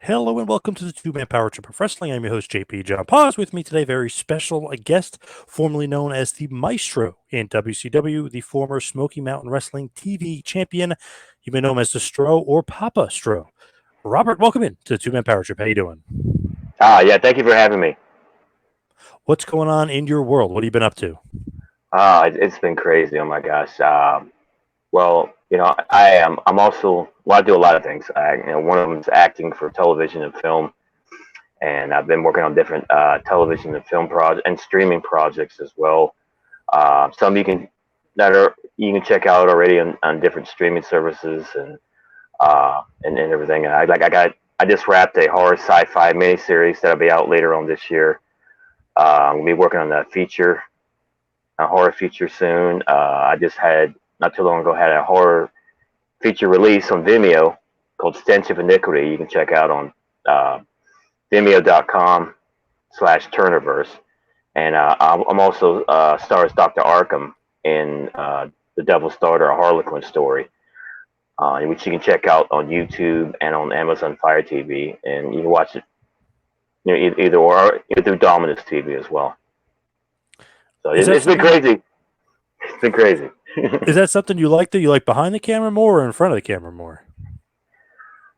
Hello and welcome to the Two-Man Power Trip of Wrestling. I'm your host, JP John Poz. With me today, very special a guest, formerly known as the Maestro in WCW, the former Smoky Mountain Wrestling TV champion. You may know him as the Stro or Papa Stro. Robert, welcome in to the Two-Man Power Trip. How you doing? Yeah, thank you for having me. What's going on in your world? What have you been up to? It's been crazy. Oh my gosh. Well, I'm also, I do a lot of things. One of them is acting for television and film, and I've been working on different television and film projects and streaming projects as well. Some you can check out already on different streaming services and everything. And I just wrapped a horror sci-fi miniseries that'll be out later on this year. I'm gonna be working on a horror feature soon. I just had not too long ago had a horror feature release on Vimeo called Stench of Iniquity. You can check out on Vimeo.com/Turnerverse. And I'm also stars Dr. Arkham in The Devil's Daughter, a Harlequin story, which you can check out on YouTube and on Amazon Fire TV, and you can watch it either or through Dominus TV as well. So it's been crazy. It's been crazy. Is that something you like? Do you like behind the camera more or in front of the camera more?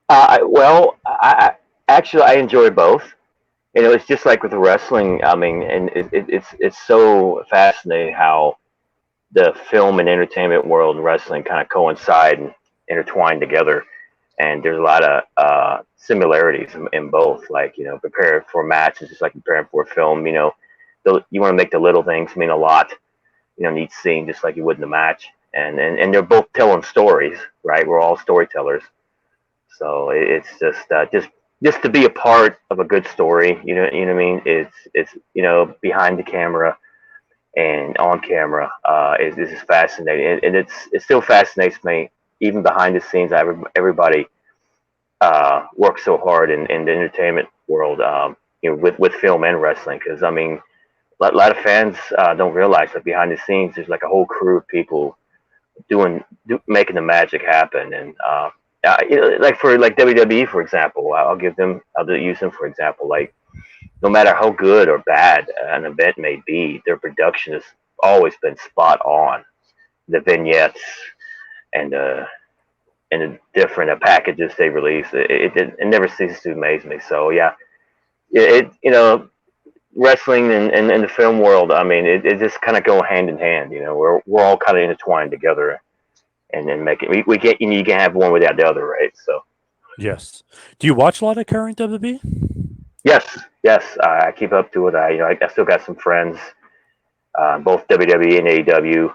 I actually I enjoy both. It's just like with the wrestling. I mean, and it's so fascinating how the film and entertainment world and wrestling kind of coincide and intertwine together. And there's a lot of similarities in both. Like preparing for a match is just like preparing for a film. You want to make the little things mean a lot. In each scene, just like you would in the match, and they're both telling stories, right? We're all storytellers, so it's just to be a part of a good story. You know what I mean? It's behind the camera and on camera is fascinating, and it still fascinates me even behind the scenes. Everybody works so hard in the entertainment world, with film and wrestling, because I mean. A lot of fans don't realize that behind the scenes there's like a whole crew of people making the magic happen. And like for WWE, for example, I'll use them for example. Like no matter how good or bad an event may be, their production has always been spot on. The vignettes and the different packages they release, it never ceases to amaze me. So yeah, wrestling and the film world, I mean, it just kind of go hand in hand. We're all kind of intertwined together, and then we get you can't have one without the other, right? So Yes. Do you watch a lot of current WWE? yes, I keep up to it. I still got some friends, both WWE and AEW,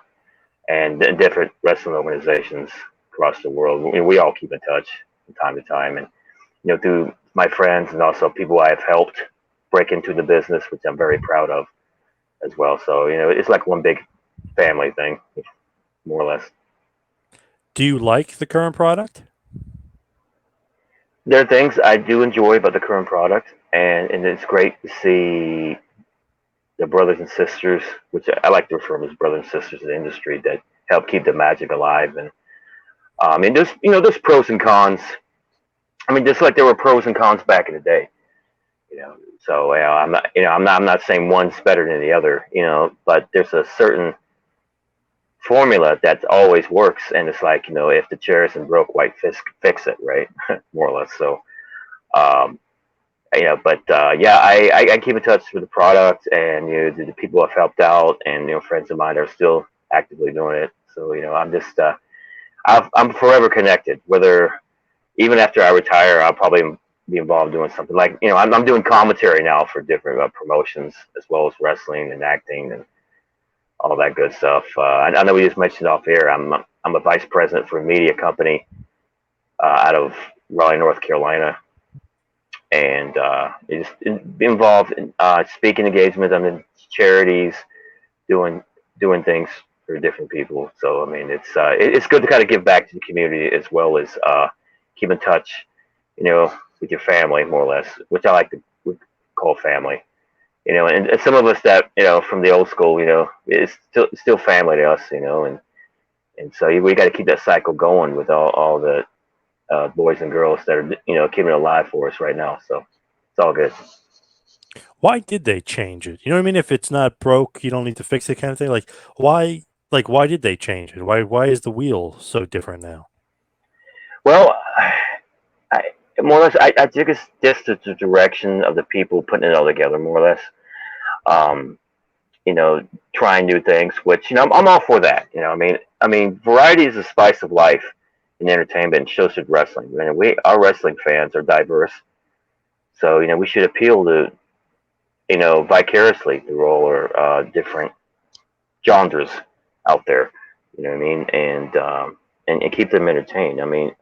and different wrestling organizations across the world. We all keep in touch from time to time, and through my friends and also people I have helped break into the business, which I'm very proud of as well. So, it's like one big family thing, more or less. Do you like the current product? There are things I do enjoy about the current product, and it's great to see the brothers and sisters, which I like to refer to as brothers and sisters in the industry, that help keep the magic alive. And there's pros and cons. I mean, just like there were pros and cons back in the day. So I'm not saying one's better than the other, but there's a certain formula that always works, and it's like if the chair isn't broke, why fix it, right? More or less. So I keep in touch with the product, and the people I've helped out, and friends of mine are still actively doing it. So I'm just I'm forever connected. Whether even after I retire, I'll probably be involved doing something like I'm doing commentary now for different promotions as well as wrestling and acting and all that good stuff. I know we just mentioned off air. I'm a vice president for a media company out of Raleigh, North Carolina, and just involved in speaking engagements. I'm in charities, doing things for different people. So I mean, it's good to kind of give back to the community as well as keep in touch. With your family, more or less, which I like to call family. And some of us that from the old school, it's still family to us, and so we got to keep that cycle going with all the boys and girls that are keeping it alive for us right now. So it's all good. Why did they change it? You know what I mean? If it's not broke, you don't need to fix it, kind of thing. Why? Why did they change it? Why is the wheel so different now? Well, I more or less I think it's just the direction of the people putting it all together, more or less. Um, trying new things, which I'm all for that. I mean, variety is the spice of life in entertainment, and so should wrestling. Our wrestling fans are diverse, so we should appeal to vicariously through all our different genres out there. You know what I mean? And keep them entertained. I mean,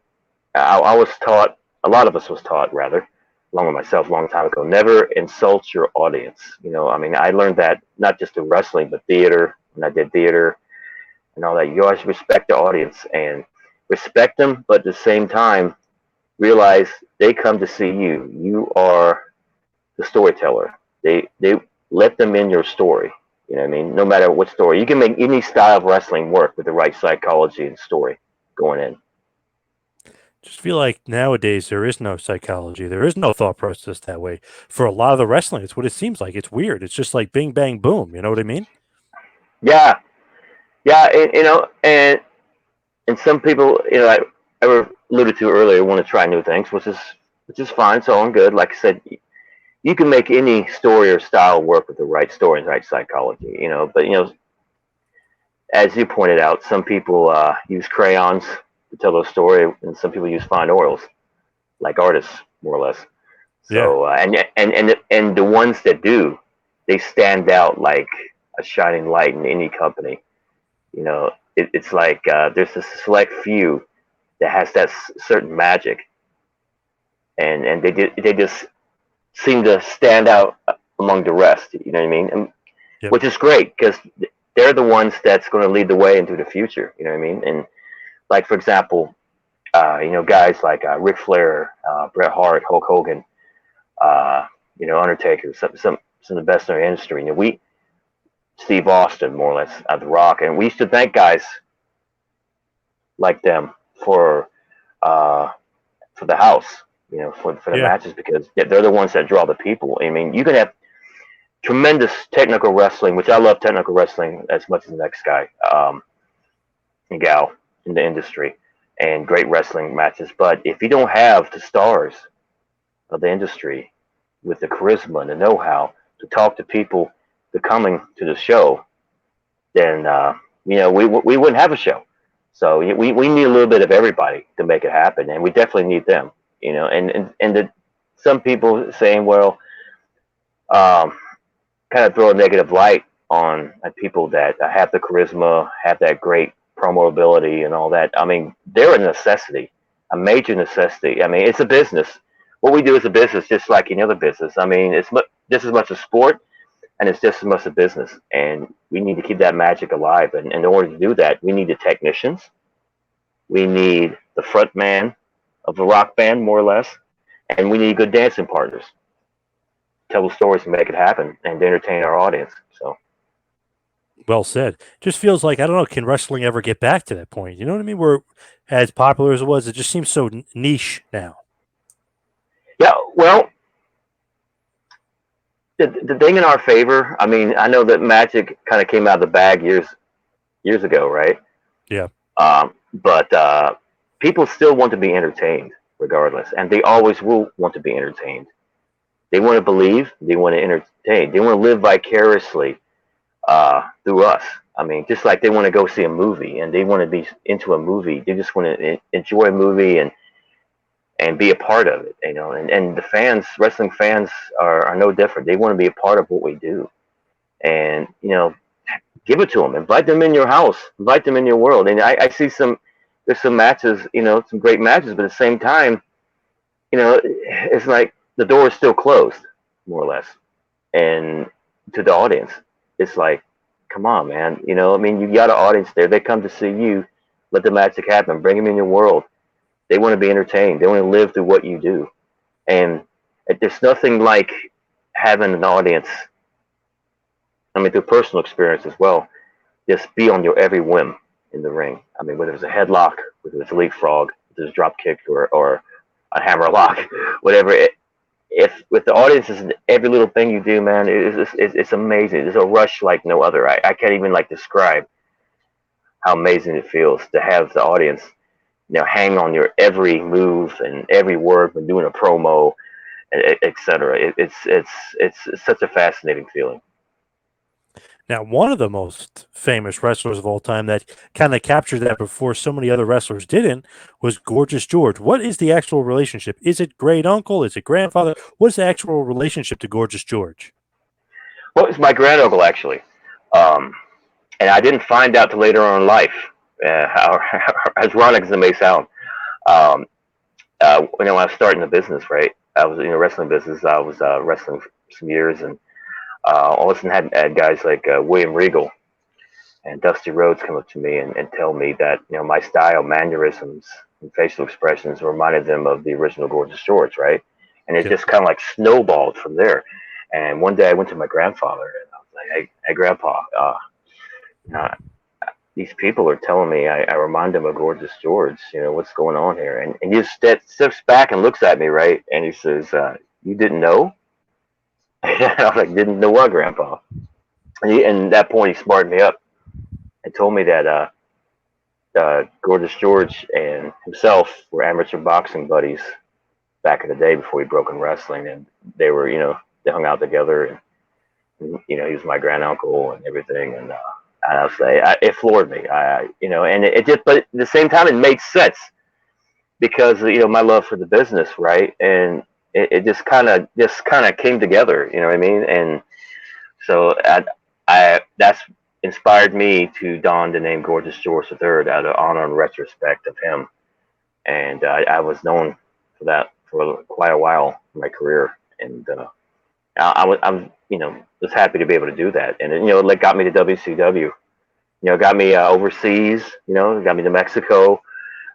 I was taught, a lot of us was taught rather, along with myself, a long time ago, never insult your audience. I mean, I learned that not just in wrestling, but theater. When I did theater and all that, you always respect the audience and respect them, but at the same time, realize they come to see you. You are the storyteller. They let them in your story. You know what I mean? No matter what story, you can make any style of wrestling work with the right psychology and story going in. Just feel like nowadays there is no psychology. There is no thought process that way. For a lot of the wrestling, it's what it seems like. It's weird. It's just like bing, bang, boom. You know what I mean? Yeah, yeah, and some people, I alluded to earlier, want to try new things, which is fine. So I'm good. Like I said, you can make any story or style work with the right story and right psychology. But as you pointed out, some people use crayons to tell a story, and some people use fine oils, like artists, more or less. Yeah. So and the ones that do, they stand out like a shining light in any company. It's like there's a select few that has that certain magic, and they just seem to stand out among the rest. You know what I mean? Yep. Which is great because they're the ones that's going to lead the way into the future. You know what I mean? And like for example, guys like Ric Flair, Bret Hart, Hulk Hogan, Undertaker, some of the best in our industry. Steve Austin, more or less, The Rock, and we used to thank guys like them uh, for the house, for the Yeah. matches, because they're the ones that draw the people. I mean, you can have tremendous technical wrestling, which I love technical wrestling as much as the next guy and gal in the industry, and great wrestling matches. But if you don't have the stars of the industry with the charisma and the know-how to talk to people that coming to the show, then we wouldn't have a show. So we need a little bit of everybody to make it happen, and we definitely need them. Some people saying, well, kind of throw a negative light on people that have the charisma, have that great promo ability, and all that. I mean, they're a necessity, a major necessity. I mean, it's a business. What we do is a business, just like any other business. I mean, it's just as much a sport, and it's just as much a business. And we need to keep that magic alive. And in order to do that, we need the technicians. We need the front man of the rock band, more or less, and we need good dancing partners. Tell the stories and make it happen, and to entertain our audience. So. Well said. Just feels like, I don't know, can wrestling ever get back to that point? You know what I mean? Where as popular as it was, it just seems so niche now. Yeah, well, the thing in our favor, I mean, I know that Magic kind of came out of the bag years ago, right? Yeah. But people still want to be entertained regardless, and they always will want to be entertained. They want to believe, they want to entertain, they want to live vicariously through us. I mean, just like they want to go see a movie and they want to be into a movie, they just want to enjoy a movie and be a part of it, and the fans, wrestling fans are no different. They want to be a part of what we do, and give it to them, invite them in your house, invite them in your world. And I see there's some matches, some great matches, but at the same time, it's like the door is still closed, more or less, and to the audience, it's like, come on, man, I mean, you got an audience there, they come to see you, let the magic happen, bring them in your world. They want to be entertained. They want to live through what you do. And there's nothing like having an audience, I mean, through personal experience as well, just be on your every whim in the ring. I mean, whether it's a headlock, whether it's a leapfrog, there's drop kick or a hammerlock, whatever. If with the audience is every little thing you do, man, it's amazing. There's a rush like no other. I can't even like describe how amazing it feels to have the audience, hang on your every move and every word when doing a promo, etc. It's such a fascinating feeling. Now, one of the most famous wrestlers of all time that kind of captured that before so many other wrestlers didn't was Gorgeous George. What is the actual relationship? Is it great uncle? Is it grandfather? What's the actual relationship to Gorgeous George? Well, it's my grand uncle actually, and I didn't find out till later on in life. How ironic as it may sound. Um, when I was starting the business, right? I was in the wrestling business. I was wrestling for some years, and all of a sudden had guys like William Regal and Dusty Rhodes come up to me and tell me that my style, mannerisms, and facial expressions reminded them of the original Gorgeous George, right? And it just kind of like snowballed from there. And one day I went to my grandfather and I was like, "Hey, Grandpa, uh, these people are telling me I remind them of Gorgeous George. What's going on here?" And he steps back and looks at me, right? And he says, "You didn't know?" I was like, "Didn't know what, Grandpa?" And at that point, he smartened me up and told me that Gorgeous George and himself were amateur boxing buddies back in the day before he broke in wrestling, and they were, they hung out together, and he was my grand uncle and everything, and I'll say it floored me, and it just, but at the same time, it made sense because my love for the business, right, and it just kind of came together, you know what I mean, and so I that's inspired me to don the name Gorgeous George III out of honor and retrospect of him. And I was known for that for quite a while in my career. And I'm was happy to be able to do that. And it got me to WCW. Got me overseas. Got me to Mexico.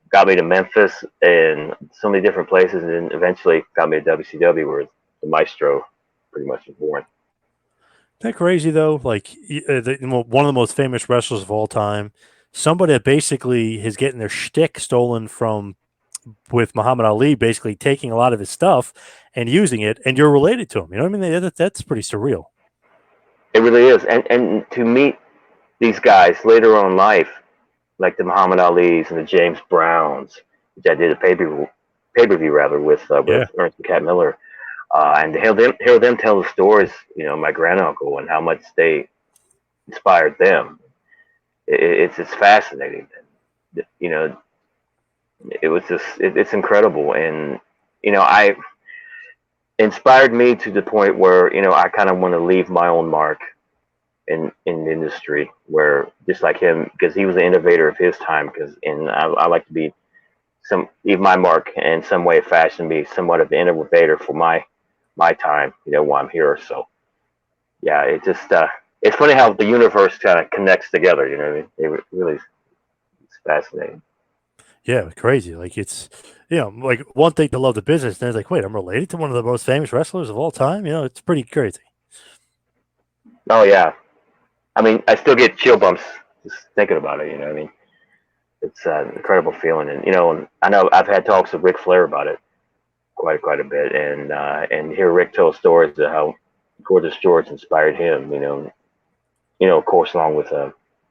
Got me to Memphis and so many different places. And then eventually got me to WCW, where the Maestro pretty much was born. Isn't that crazy though? Like one of the most famous wrestlers of all time, somebody that basically is getting their shtick stolen from with Muhammad Ali, basically taking a lot of his stuff and using it, and you're related to him. You know what I mean? That's pretty surreal. It really is, and to meet these guys later on in life, like the Muhammad Ali's and the James Browns, which I did a pay-per-view rather with Ernest and Cat Miller. And to hear them tell the stories, my granduncle and how much they inspired them, it's fascinating. It was just it's incredible, and I inspired me to the point where I kind of want to leave my own mark in the industry, where just like him, because he was an innovator of his time. I like to leave my mark in some way, fashion, be somewhat of the innovator for my time, while I'm here. So yeah, it just it's funny how the universe kind of connects together. You know what I mean? It really it's fascinating. Yeah, crazy. Like it's like one thing to love the business, then it's like, wait, I'm related to one of the most famous wrestlers of all time. It's pretty crazy. Oh yeah, I mean, I still get chill bumps just thinking about it. You know what I mean? It's an incredible feeling, and and I know I've had talks with Ric Flair about it quite a bit, and hear Rick tell stories of how Gorgeous George inspired him. Of course, along with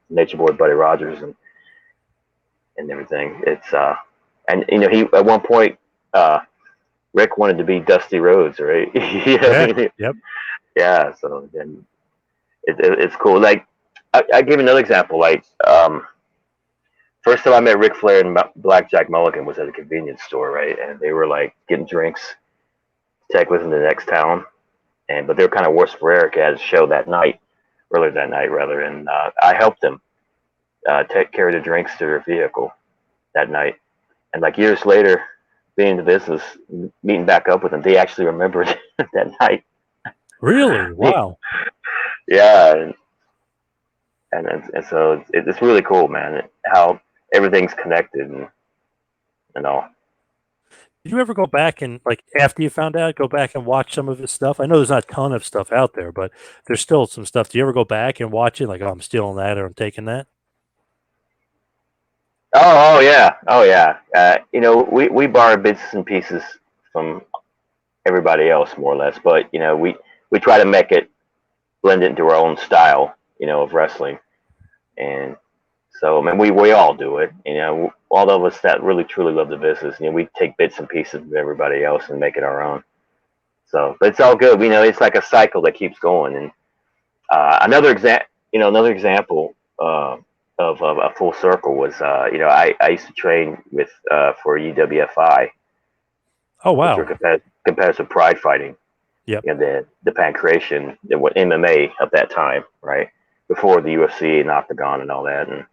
Nature Boy Buddy Rogers and everything. It's and he at one point Rick wanted to be Dusty Rhodes, right? Yeah. Yep. Yeah. So then it's cool. Like I give another example. Like first time I met Ric Flair and Blackjack Mulligan was at a convenience store, right? And they were like getting drinks to take with them to the next town. But they were kind of worse for Eric at a show earlier that night rather. And I helped them carry the drinks to their vehicle that night. And like years later, being in the business, meeting back up with them, they actually remembered that night. Really? Wow. Yeah. And so it's really cool, man, how everything's connected and all. Did you ever go back and, like, after you found out, go back and watch some of his stuff? I know there's not a ton of stuff out there, but there's still some stuff. Do you ever go back and watch it? Like, oh, I'm stealing that or I'm taking that? Oh yeah, oh yeah. We borrow bits and pieces from everybody else more or less, but we try to make it blend it into our own style, of wrestling. And so, I mean, we all do it. All of us that really truly love the business, we take bits and pieces of everybody else and make it our own. So, but it's all good. It's like a cycle that keeps going. And another example of a full circle was, I used to train with for UWFI, Oh which were wow. competitive pride fighting, Yep. the pancreation, what MMA of that time, right? Before the UFC and Octagon and all that. And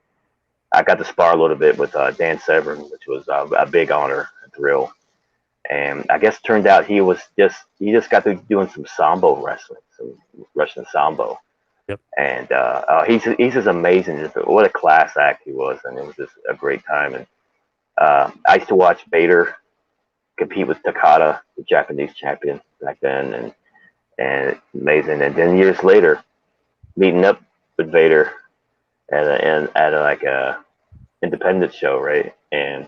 I got to spar a little bit with Dan Severn, which was a big honor, a thrill. And I guess it turned out he just got to doing some sambo wrestling, some Russian sambo. Yep. And he's just amazing. What a class act he was, and it was just a great time. And I used to watch Vader compete with Takada, the Japanese champion back then, and amazing. And then years later, meeting up with Vader at like a independent show, right? And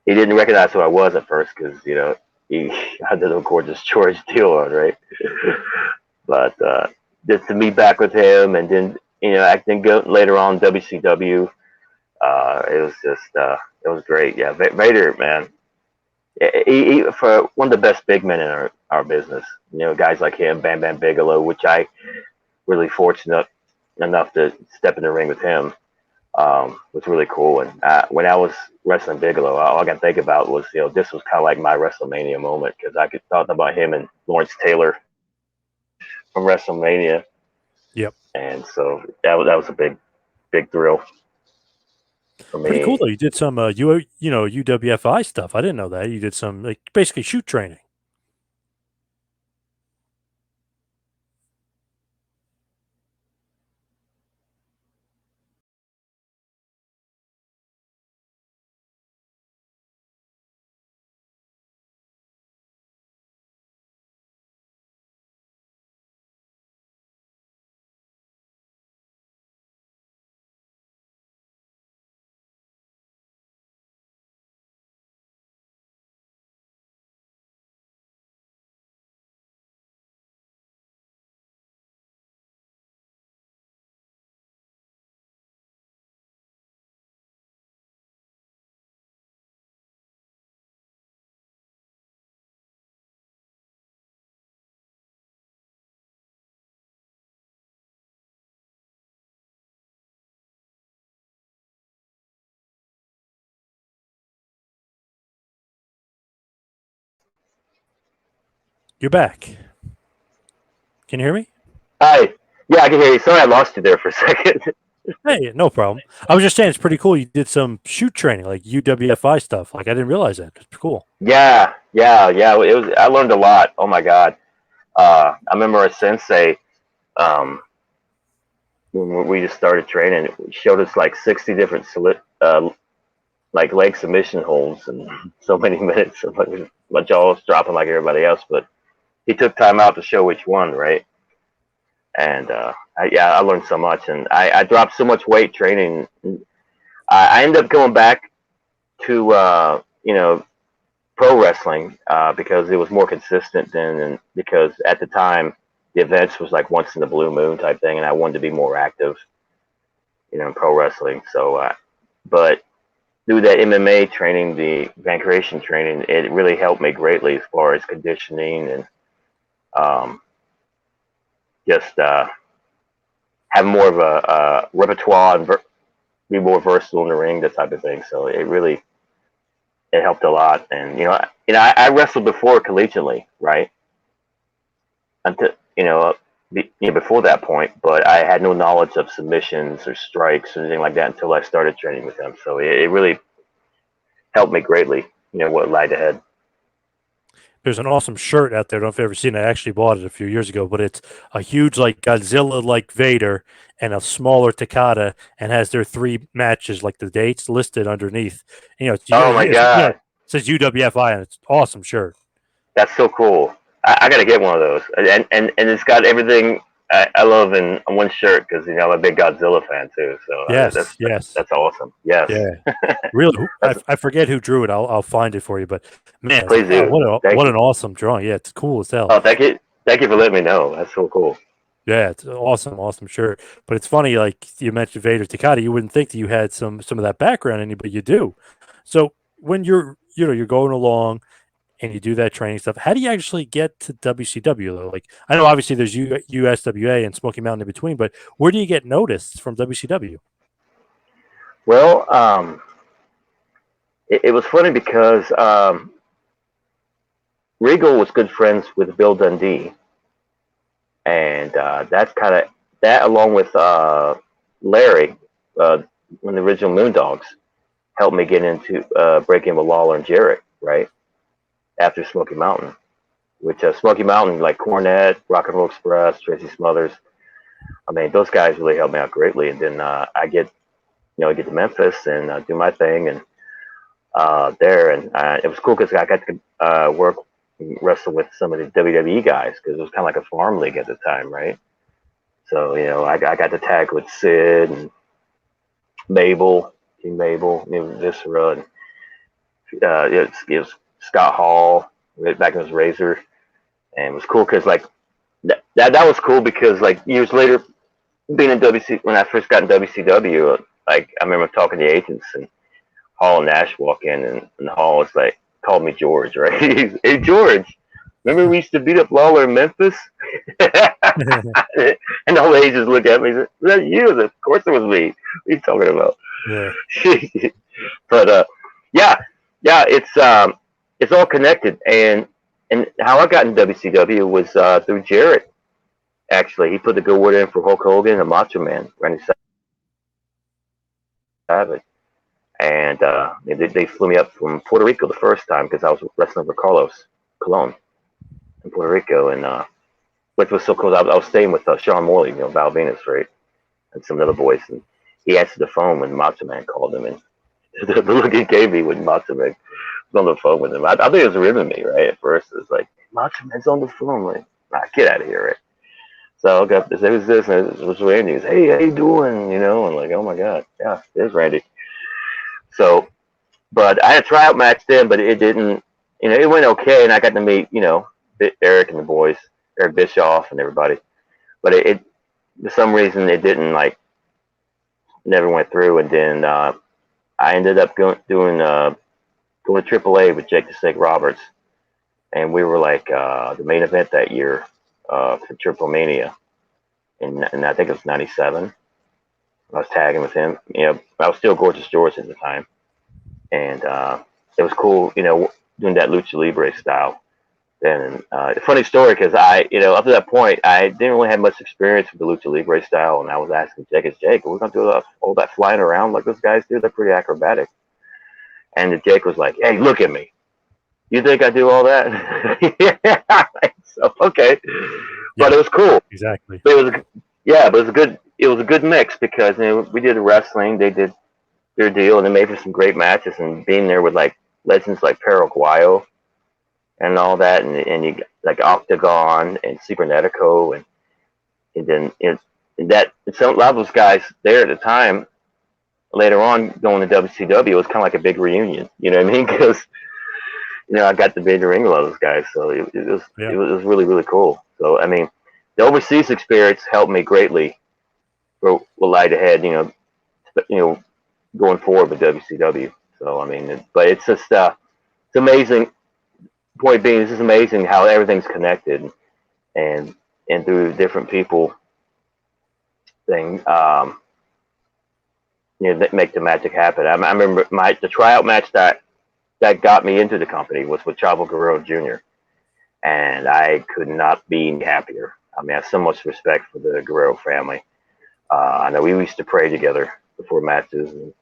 he didn't recognize who I was at first because he had the little gorgeous George deal on, right? But just to meet back with him, and then I think go later on WCW, it was just it was great. Yeah, Vader, man, he for one of the best big men in our business. Guys like him, Bam Bam Bigelow, which I really fortunate enough to step in the ring with him. Was really cool. And when I was wrestling Bigelow, all I could think about was, this was kind of like my WrestleMania moment because I could talk about him and Lawrence Taylor from WrestleMania. Yep. And so that was a big thrill for Pretty cool me. though. You did some UWFI stuff. I didn't know that. You did some like basically shoot training. You're back. Can you hear me? Hi. Yeah, I can hear you. Sorry, I lost you there for a second. Hey, no problem. I was just saying it's pretty cool. You did some shoot training, like UWFI stuff. Like I didn't realize that. It's cool. Yeah, yeah, yeah. It was. I learned a lot. Oh my God. I remember a sensei. Um, when we just started training, he showed us like 60 different like leg submission holds and so many minutes. My jaw was dropping like everybody else, but he took time out to show which one, right? And I learned so much, and I dropped so much weight training. I ended up going back to pro wrestling because it was more consistent then, and because at the time the events was like once in the blue moon type thing, and I wanted to be more active, in pro wrestling. So, but through that MMA training, the pancreation training, it really helped me greatly as far as conditioning and um, just have more of a repertoire and be more versatile in the ring, that type of thing. So it helped a lot. And I wrestled before collegiately, right? Until before that point, but I had no knowledge of submissions or strikes or anything like that until I started training with them. So it really helped me greatly. What lied ahead. There's an awesome shirt out there. I don't know if you've ever seen it. I actually bought it a few years ago, but it's a huge like Godzilla like Vader and a smaller Takada and has their three matches, like the dates listed underneath. Oh my It God, says UWFI and it's an awesome shirt. that's so cool. I got to get one of those, and it's got everything. I love in one shirt because I'm a big Godzilla fan too. So Yes, yes, that's awesome. Yes, yeah. Really, that's I forget who drew it. I'll find it for you. But man, it's like, please oh, do. Thank what you. an awesome drawing. Yeah, it's cool as hell. Oh, thank you for letting me know. That's so cool. Yeah, it's an awesome shirt. But it's funny, like you mentioned Vader Takata, you wouldn't think that you had some of that background in you, but you do. So when you're going along and you do that training stuff, how do you actually get to WCW though? Like I know obviously there's USWA and Smoky Mountain in between, but where do you get noticed from WCW? Well, it was funny because Regal was good friends with Bill Dundee, and that's kind of that along with Larry, when the original Moondogs helped me get into break in with Lawler and Jarrett, right after Smoky Mountain, which Smoky Mountain like Cornette, Rock and Roll Express, Tracy Smothers. I mean, those guys really helped me out greatly, and then I get to Memphis and do my thing and there, and it was cool because I got to work wrestle with some of the WWE guys because it was kind of like a farm league at the time, right? So I got to tag with Sid and Mabel, King Mabel, Viscera, and it was Scott Hall back in his Razor, and it was cool because like that was cool because like years later, being in WC when I first got in WCW, like I remember talking to the agents and Hall and Nash walk in, and Hall was like, called me George, right? Hey, George, remember we used to beat up Lawler in Memphis? And all the agents look at me and say, was that you? Of course it was me. What are you talking about? Yeah. But yeah, it's all connected, and how I got in WCW was through Jarrett. Actually, he put the good word in for Hulk Hogan and Macho Man, Randy Savage. And they flew me up from Puerto Rico the first time because I was wrestling for Carlos Colon in Puerto Rico, and which was so cool. I was staying with Sean Morley, Val Venus, right, and some other boys, and he answered the phone when Macho Man called him, and the look he gave me when Macho Man was on the phone with him, I think it was ribbing me, right, at first. It was like, Macho Man's on the phone, like, nah, get out of here, right? So I got this, who's this, and it was Randy. He was, hey, how you doing, and like, oh my God, yeah, there's Randy. So, but I had a tryout match then, but it didn't, it went okay, and I got to meet, Eric and the boys, Eric Bischoff and everybody. But it for some reason, it didn't, like, never went through. And then I ended up going to AAA with Jake the Snake Roberts. And we were, like, the main event that year for Triple Mania. And I think it was 97. I was tagging with him. I was still Gorgeous George at the time. And it was cool, doing that lucha libre style. Then, funny story because up to that point, I didn't really have much experience with the lucha libre style, and I was asking Jake, are we gonna do all that flying around like those guys do? They're pretty acrobatic. And Jake was like, "Hey, look at me. You think I do all that?" Yeah. So okay, but it was cool. Exactly. But it was but it was a good mix because we did the wrestling, they did their deal, and they made for some great matches. And being there with like legends like Paraguayo and all that, and you like Octagon and Cybernetico, and then and a lot of those guys there at the time. Later on, going to WCW, it was kind of like a big reunion. You know what I mean? Because I got to be in the ring with all those guys, so it was really really cool. So I mean, the overseas experience helped me greatly for what lied ahead. Going forward with WCW. So I mean, but it's just it's amazing. Point being, it's just amazing how everything's connected, and through different people thing, that make the magic happen. I remember the tryout match that got me into the company was with Chavo Guerrero Jr. And I could not be happier. I mean, I have so much respect for the Guerrero family. I know we used to pray together before matches, and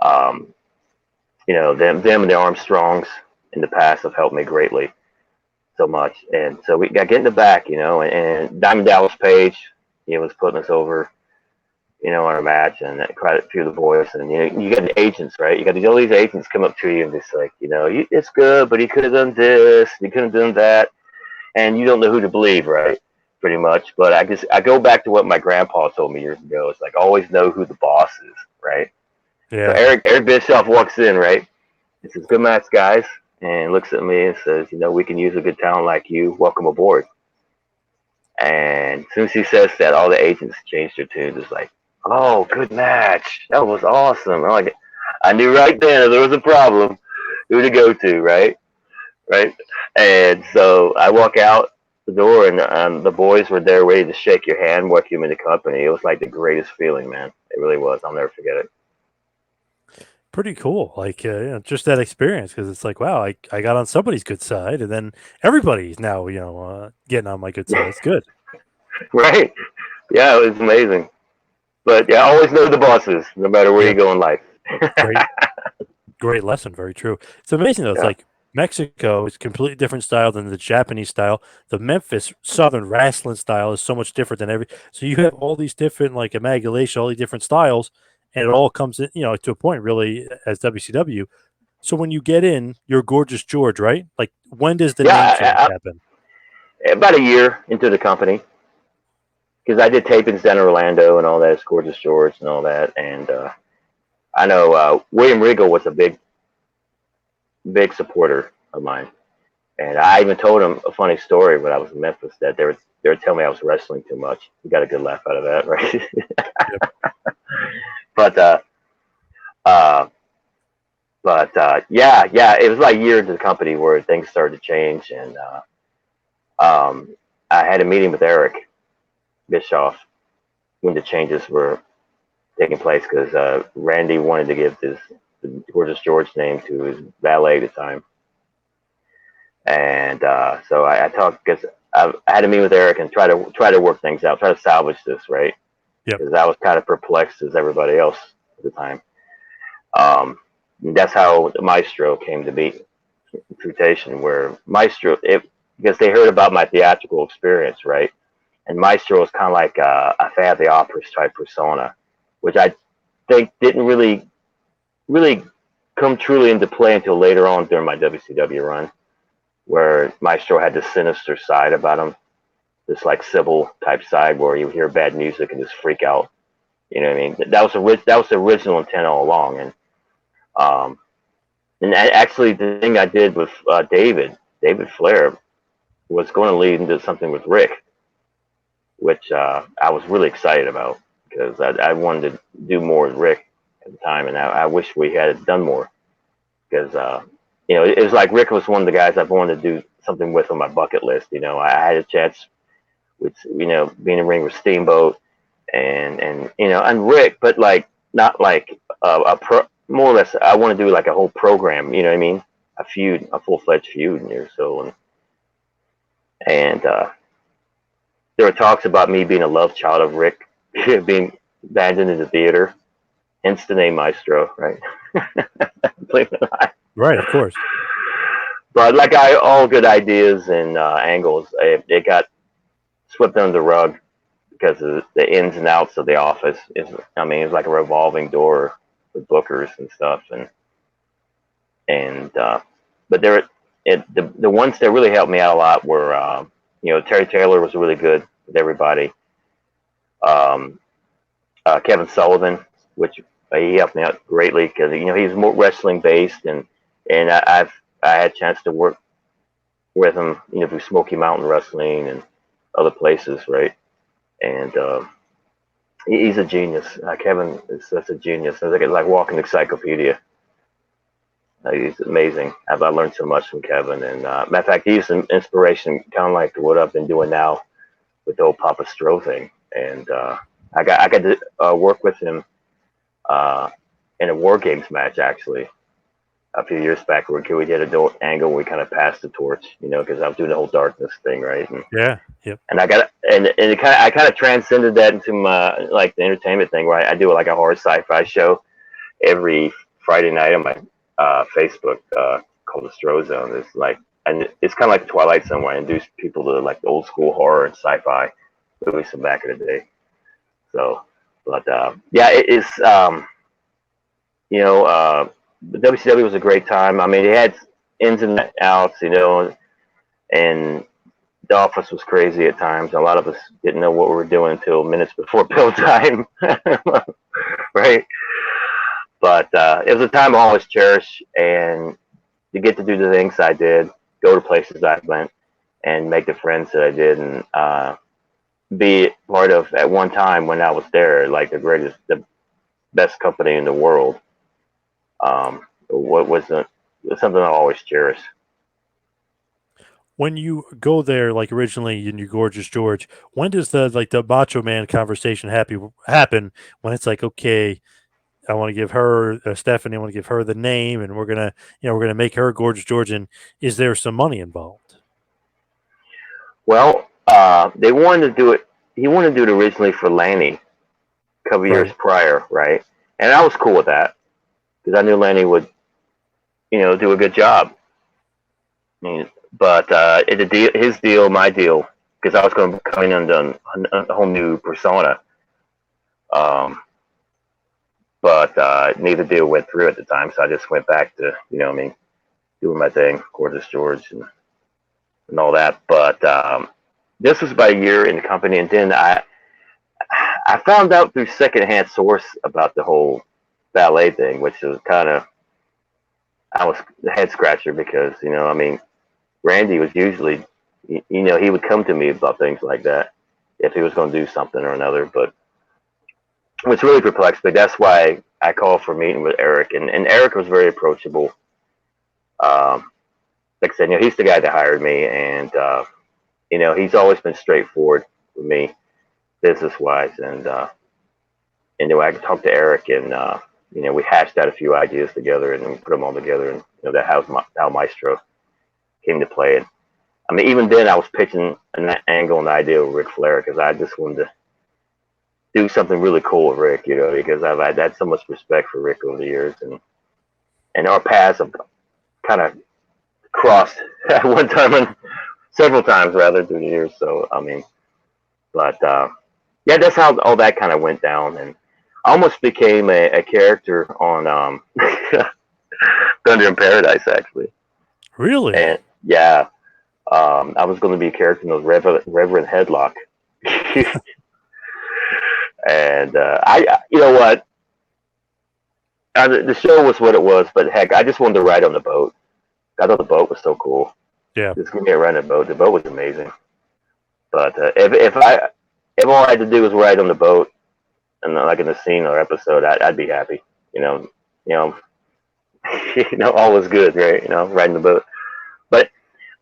them and the Armstrongs in the past have helped me greatly, so much. And so we got get in the back, and Diamond Dallas Page, was putting us over, on our match, and quite a few of the boys. And you got the agents, right? You got all these agents come up to you and just like, it's good, but he could have done this, he could have done that, and you don't know who to believe, right? pretty much. But I go back to what my grandpa told me years ago. It's like always know who the boss is, right? So Yeah. Eric Bischoff walks in, right? He says, "Good match, guys," and looks at me and says, "We can use a good talent like you. Welcome aboard." And as soon as he says that, all the agents change their tunes. It's like, "Oh, good match. That was awesome." I knew right then if there was a problem, who to go to, right? Right. And so I walk out the door, and the boys were there ready to shake your hand, welcome you into company. It was like the greatest feeling, man. It really was. I'll never forget it. Pretty cool. Like, just that experience, because it's like, wow, I got on somebody's good side, and then everybody's now, getting on my good side. It's good. Right. Yeah, it was amazing. But yeah, always know the bosses, no matter where Yep. you go in life. Great, great lesson. Very true. It's amazing though. It's Yeah. like Mexico is completely different style than the Japanese style. The Memphis Southern wrestling style is so much different than every. So you have all these different like amalgamation, all these different styles, and it all comes in, to a point really as WCW. So when you get in, you're Gorgeous George, right? Like when does the name change Yeah, happen? about a year into the company, because I did tapings down in Orlando and all that, it's Gorgeous George and all that. And I know William Regal was a big supporter of mine. And I even told him a funny story when I was in Memphis that they were telling me I was wrestling too much. He got a good laugh out of that, right? Yep. But uh, yeah, it was like a year into the company where things started to change, and I had a meeting with Eric Bischoff when the changes were taking place because Randy wanted to give the Gorgeous George name to his valet at the time, and so I talked because I had to meet with Eric and try to work things out, try to salvage this, right? Yep. Because I was kind of perplexed as everybody else at the time. That's how the Maestro came to be, reputation, where Maestro, because they heard about my theatrical experience, right? And Maestro was kind of like a fan of the opera type persona, which I think didn't really come truly into play until later on during my WCW run, where Maestro had this sinister side about him, this like civil type side where you hear bad music and just freak out. You know what I mean? That was the original intent all along, and actually the thing I did with David Flair was going to lead into something with Rick, which I was really excited about because I wanted to do more with Rick at the time, and I wish we had done more because it was like Rick was one of the guys I've wanted to do something with on my bucket list. I had a chance with being in the ring with Steamboat and Rick, but like not like more or less. I want to do like a whole program. You know what I mean? A full-fledged feud or so, and there were talks about me being a love child of Rick, being abandoned in the theater, hence the name Maestro, right? Believe it or not. Right. Of course. But like all good ideas and angles, it got swept under the rug because of the ins and outs of the office. It's like a revolving door with bookers and stuff, but the ones that really helped me out a lot were Terry Taylor was really good with everybody. Kevin Sullivan, which he helped me out greatly because he's more wrestling based, and I had a chance to work with him, through Smoky Mountain Wrestling and other places, right? And he's a genius. Kevin is such a genius. It's like walking encyclopedia. He's amazing. I learned so much from Kevin, and matter of fact, he's an inspiration, kind of like what I've been doing now with the old Papa Stro thing. And I got to work with him in a War Games match actually a few years back. Where we did a angle, where we kind of passed the torch, because I was doing the whole darkness thing, right? And, Yeah. Yep. and I kind of transcended that into my like the entertainment thing, where I do like a horror sci-fi show every Friday night on my Facebook called the Stro Zone. It's kind of like the Twilight Zone, where I introduce people to like the old school horror and sci-fi movies from back in the day. So, but yeah, it is. The WCW was a great time. I mean, it had ins and outs, and the office was crazy at times. A lot of us didn't know what we were doing until minutes before pill time, right? But it was a time I always cherish, and to get to do the things I did, go to places I went, and make the friends that I did, and be part of, at one time when I was there, like the best company in the world. What was something I always cherish. When you go there, like originally in your Gorgeous George, when does the Macho Man conversation happen? When it's like, okay, I want to give her Stephanie, I want to give her the name, and we're gonna make her Gorgeous George. And is there some money involved? Well, they wanted to do it. He wanted to do it originally for Lanny a couple years prior, right? And I was cool with that because I knew Lanny would, do a good job. But his deal, my deal, because I was going to come in and a whole new persona. But neither deal went through at the time, so I just went back to, doing my thing, Gorgeous George and all that. But this was about a year in the company, and then I found out through secondhand source about the whole ballet thing, which is I was the head scratcher because, Randy was usually, he would come to me about things like that if he was going to do something or another. But was really perplexed, but that's why I called for a meeting with Eric, and Eric was very approachable. Like I said, he's the guy that hired me, and he's always been straightforward with me, business wise, and I could talk to Eric, and we hashed out a few ideas together, and we put them all together, and that how Maestro came to play. And I mean, even then, I was pitching an angle and idea with Ric Flair because I just wanted to do something really cool with Rick, because I've had so much respect for Rick over the years, and our paths have kind of crossed at one time and several times rather through the years. So but yeah, that's how all that kind of went down, and I almost became a character on Thunder in Paradise, actually. Really? And yeah, I was going to be a character in those Reverend Headlock. And you know what? The show was what it was, but heck, I just wanted to ride on the boat. I thought the boat was so cool. Yeah. Just give me a ride on the boat. The boat was amazing. But if all I had to do was ride on the boat, and like in a scene or episode, I'd be happy. All was good, right? Riding the boat.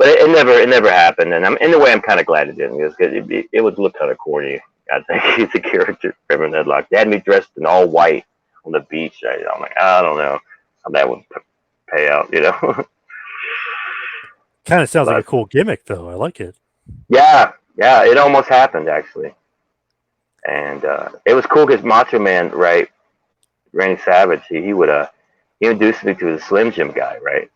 But it never happened, and in a way, I'm kind of glad it didn't, because it would look kind of corny. I think he's a character, Reverend Headlock. They had me dressed in all white on the beach. I'm like, I don't know how that would pay out, Kind of sounds like a cool gimmick, though. I like it. Yeah, it almost happened, actually. And it was cool because Macho Man, right, Randy Savage, he would he introduced me to the Slim Jim guy, right?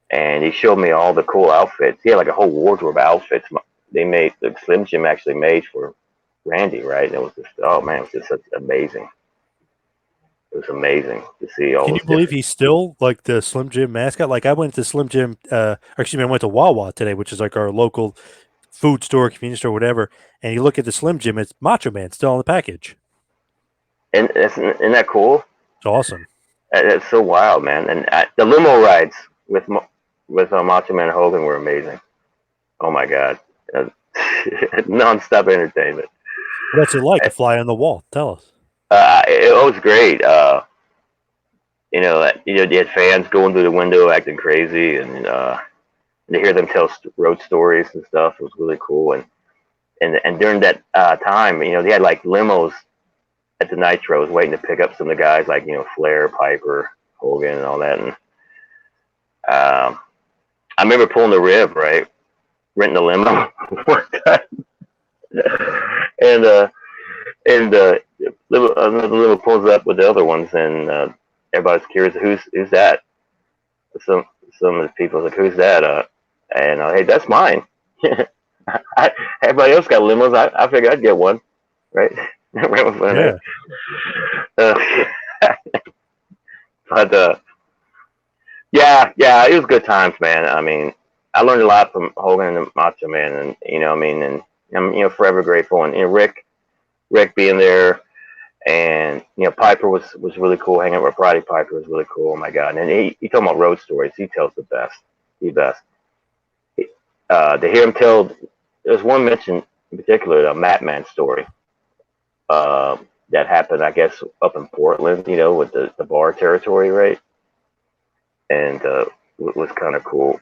And he showed me all the cool outfits. He had like a whole wardrobe of outfits the Slim Jim actually made for Randy, right? And it was just, oh man, it was just such amazing. It was amazing to see all. Can you believe he's still like the Slim Jim mascot? Like I went to Slim Jim, I went to Wawa today, which is like our local food store, convenience store, whatever. And you look at the Slim Jim, it's Macho Man still on the package. And isn't that cool? It's awesome. It's so wild, man. And the limo rides with Macho Man and Hogan were amazing. Oh my God, non-stop entertainment. What's it like to fly on the wall? Tell us. It was great. They had fans going through the window acting crazy, and to hear them tell road stories and stuff, it was really cool. And during that time, they had like limos at the Nitros waiting to pick up some of the guys like Flair, Piper, Hogan, and all that. And I remember pulling the rib, right, renting a limo one time, and the limo pulls up with the other ones, and everybody's curious, who's that? Some of the people like, who's that? And hey, that's mine. Everybody else got limos. I figured I'd get one, right? Yeah. But yeah, it was good times, man. I mean, I learned a lot from Hogan and Macho Man, and I mean, and I'm forever grateful. And Rick being there, and Piper was really cool. Hanging out with Roddy Piper was really cool. Oh my God! And he talking about road stories. He tells the best. To hear him tell, there's one mention in particular, the Matman story. That happened, I guess, up in Portland, with the bar territory, right? And it was kind of cool.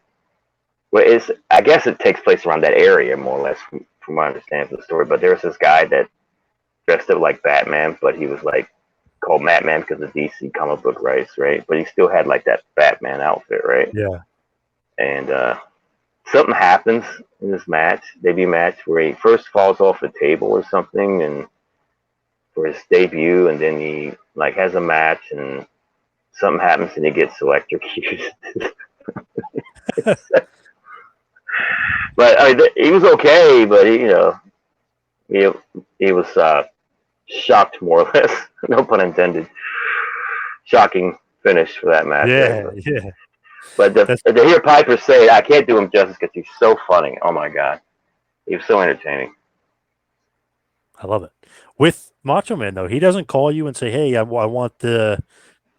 Well, I guess it takes place around that area, more or less, from my understanding of the story. But there's this guy that dressed up like Batman, but he was like called Matman because of DC comic book rights, right? But he still had like that Batman outfit, right? Yeah. And something happens in this debut match, where he first falls off a table or something, and for his debut, and then he like has a match, and something happens, and he gets electrocuted. But he was okay, but he was shocked, more or less. No pun intended. Shocking finish for that match. Yeah, right? yeah. But to hear Piper say, I can't do him justice because he's so funny. Oh my God, he was so entertaining. I love it. With Macho Man though, he doesn't call you and say, "Hey, I want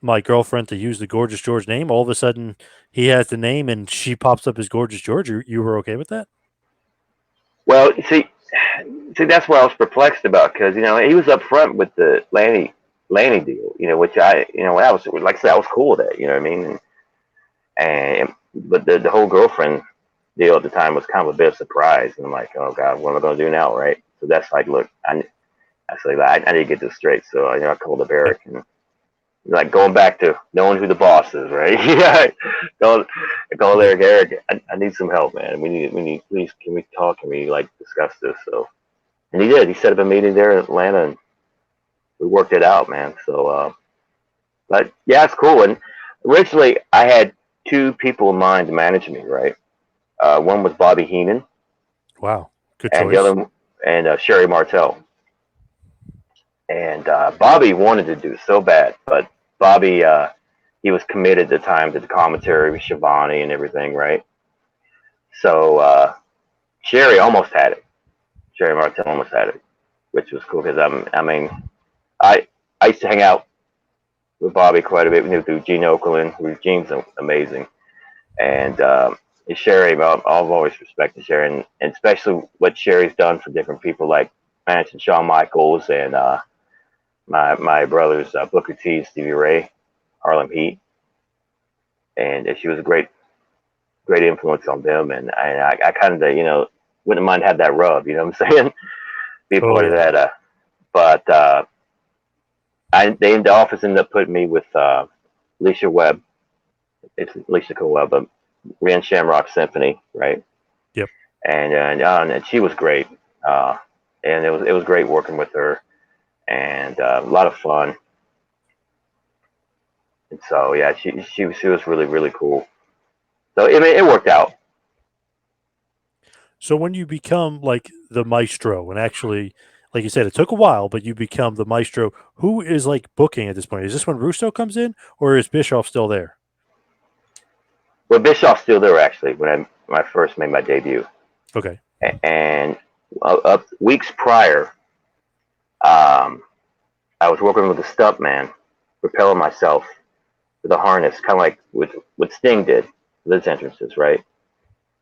my girlfriend to use the Gorgeous George name." All of a sudden, he has the name, and she pops up as Gorgeous George. You were okay with that? Well, see, that's what I was perplexed about, because he was up front with the Lanny deal, which when I was, like I said, I was cool with that, you know what I mean? But the whole girlfriend deal at the time was kind of a bit of a surprise, and I'm like, oh God, what am I going to do now, right? So that's like, look, I need to get this straight. So I called up Eric, and like going back to knowing who the boss is, right? Yeah, I called Eric. I need some help, man. We need. Please, can we talk? Can we like discuss this? So, and he did. He set up a meeting there in Atlanta, and we worked it out, man. So, but yeah, it's cool. And originally, I had two people in mind to manage me, right? One was Bobby Heenan. Wow, good and choice. The other, and Sherry Martel. And Bobby wanted to do it so bad, but Bobby, he was committed at the time to the commentary with Shivani and everything, right? So Sherry almost had it. Sherry Martel almost had it, which was cool because I used to hang out with Bobby quite a bit. We knew through Gene Okerlund, who Gene's amazing, and Sherry. I've always respected Sherry, and especially what Sherry's done for different people, like managing Shawn Michaels and my brothers Booker T, Stevie Ray, Harlem Heat, and she was a great influence on them. And I kind of wouldn't mind have that rub, you know what I'm saying? Be a part of that. But the office ended up putting me with Alicia Webb. It's Alicia Cole Webb, but ran Shamrock Symphony, right? Yep. And she was great. And it was great working with her, and a lot of fun. And so yeah, she was really, really cool. So it worked out. So when you become like the Maestro, and actually, like you said, it took a while, but you become the Maestro. Who is like booking at this point? Is this when Russo comes in, or is Bischoff still there? Well, Bischoff's still there actually when I first made my debut. Okay. And up weeks prior, I was working with a stunt man, propelling myself with a harness, kind of like what Sting did with his entrances, right?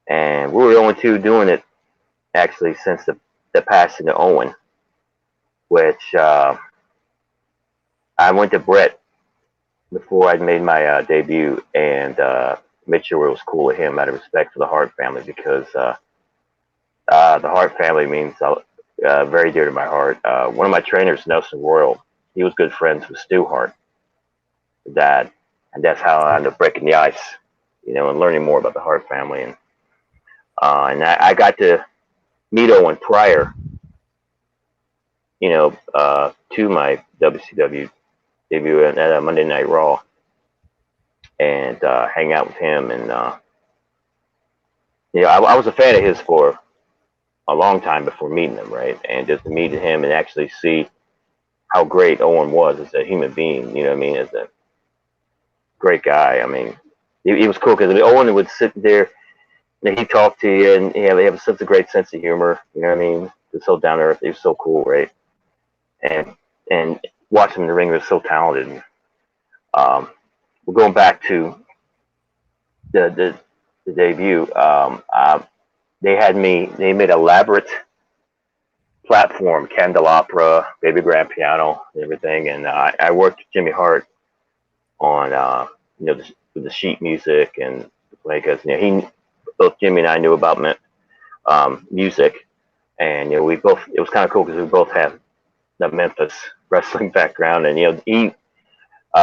And we were the only two doing it actually since the passing of Owen, which I went to Brett before I'd made my debut and made sure it was cool with him out of respect for the Hart family, because the Hart family means very dear to my heart. One of my trainers, Nelson Royal, he was good friends with Stu Hart, Dad, and that's how I ended up breaking the ice, and learning more about the Hart family. And I got to meet Owen prior, to my WCW debut at Monday Night Raw, and hang out with him. And I was a fan of his for a long time before meeting him, right? And just to meet him and actually see how great Owen was as a human being, as a great guy. I mean, he was cool because Owen would sit there he talked to you, and they have such a great sense of humor. You know what I mean? It's so down to earth. He was so cool, right? And watching him in the ring, was so talented. We're going back to the debut. They made elaborate platform, candelabra, baby grand piano, and everything. And I worked with Jimmy Hart on the sheet music and because both Jimmy and I knew about music, and we both, it was kind of cool because we both have the Memphis wrestling background, and he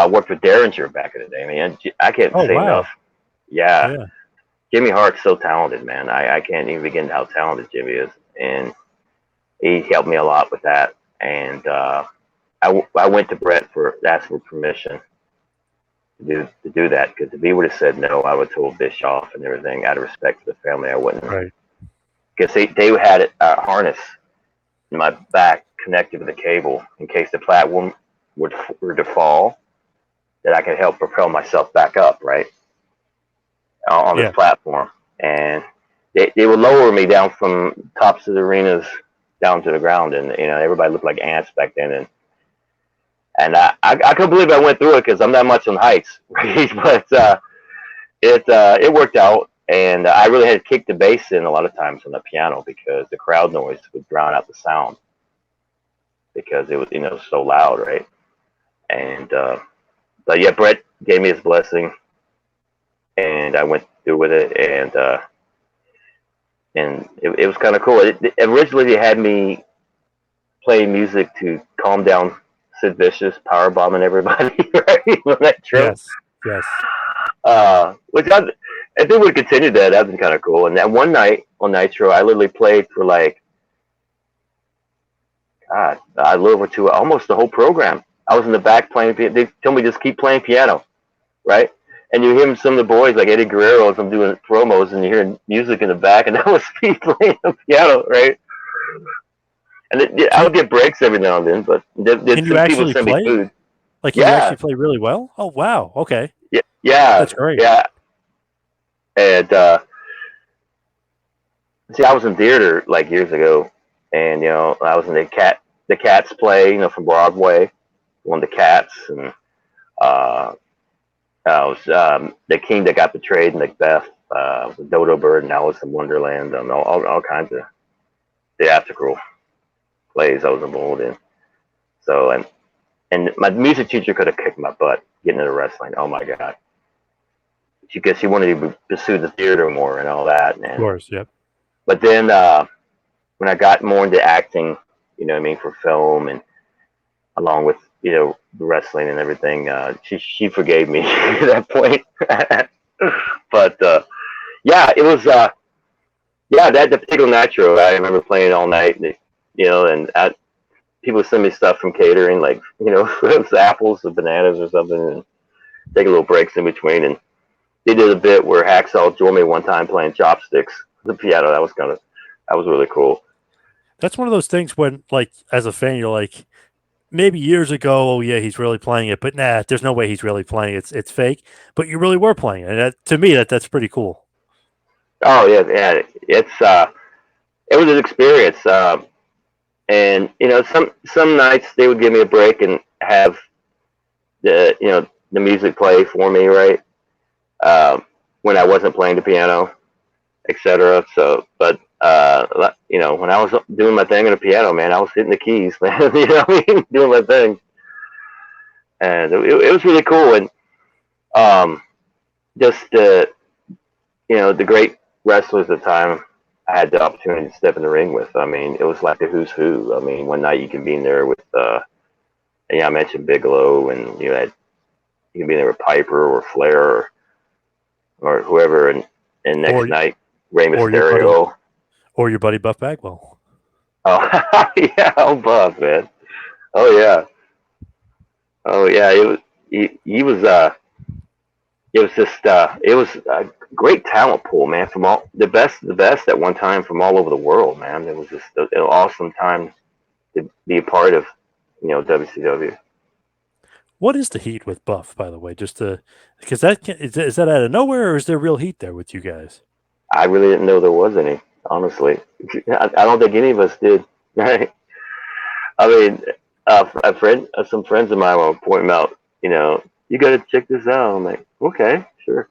worked with Derringer back in the day. I mean, I can't say enough. Yeah. Jimmy Hart's so talented, man. I can't even begin to how talented Jimmy is, and he helped me a lot with that. And I went to Brett for asking for permission to do that, because if he would have said no, I would have told Bischoff and everything out of respect for the family. I wouldn't, right? Because they had a harness in my back connected with a cable in case the platform were to fall, that I could help propel myself back up, right, on this platform. And they would lower me down from tops of the arenas down to the ground, and everybody looked like ants back then, and I couldn't believe I went through it, because I'm not much on heights, right? But it worked out, and I really had to kick the bass in a lot of times on the piano, because the crowd noise would drown out the sound, because it was so loud, right? And but yeah, Brett gave me his blessing, and I went through with it, and it was kind of cool. Originally, they had me play music to calm down Sid Vicious, power bombing everybody, right, on that trip. Yes. Which I think would continue that. That'd been kind of cool. And then one night on Nitro, I literally played for a little over 2 hours, almost the whole program. I was in the back playing piano. They told me just keep playing piano, right? And you hear some of the boys like Eddie Guerrero as I'm doing promos, and you hear music in the back, and that was me playing the piano, right? And I would get breaks every now and then, but can you actually send play? me food. Like, you actually play really well? Oh, wow. Okay. Yeah. That's great. Yeah. And see, I was in theater years ago, and I was in the Cats play, from Broadway, one of the Cats, and I was the king that got betrayed in Macbeth, the Dodo Bird and Alice in Wonderland, and all kinds of theatrical plays I was involved in. So and my music teacher could have kicked my butt getting into wrestling. Oh my God. Because she wanted to pursue the theater more and all that. And, of course, yep. But then when I got more into acting, for film, and along with the wrestling and everything, she forgave me at that point. But yeah, it was that particular Nitro. I remember playing all night, and people send me stuff from catering, like apples or bananas or something, and take a little breaks in between. And they did a bit where Hacksaw joined me one time playing chopsticks, the piano. That was really cool. That's one of those things when, as a fan, you're like, maybe years ago, oh yeah, he's really playing it, but nah, there's no way he's really playing it. It's fake. But you really were playing it. And to me, that's pretty cool. Oh yeah. It was an experience. And some nights they would give me a break and have the music play for me, right? When I wasn't playing the piano, etc. So, but when I was doing my thing on the piano, man, I was hitting the keys, man. Doing my thing, and it was really cool. And just the great wrestlers at the time I had the opportunity to step in the ring with. I mean, it was like the who's who. I mean, one night you can be in there with, I mentioned Bigelow, and you can be there with Piper or Flair or whoever, and next night Rey Mysterio or your buddy Buff Bagwell. Oh yeah, Buff, man. Oh yeah. He was it was just it was a great talent pool, man, from all the best at one time from all over the world, man. It was just an awesome time to be a part of WCW. What is the heat with Buff, by the way? Just because is that out of nowhere, or is there real heat there with you guys? I really didn't know there was any. Honestly, I don't think any of us did. Right? I mean, some friends of mine will point them out. You got to check this out. I'm like, okay, sure.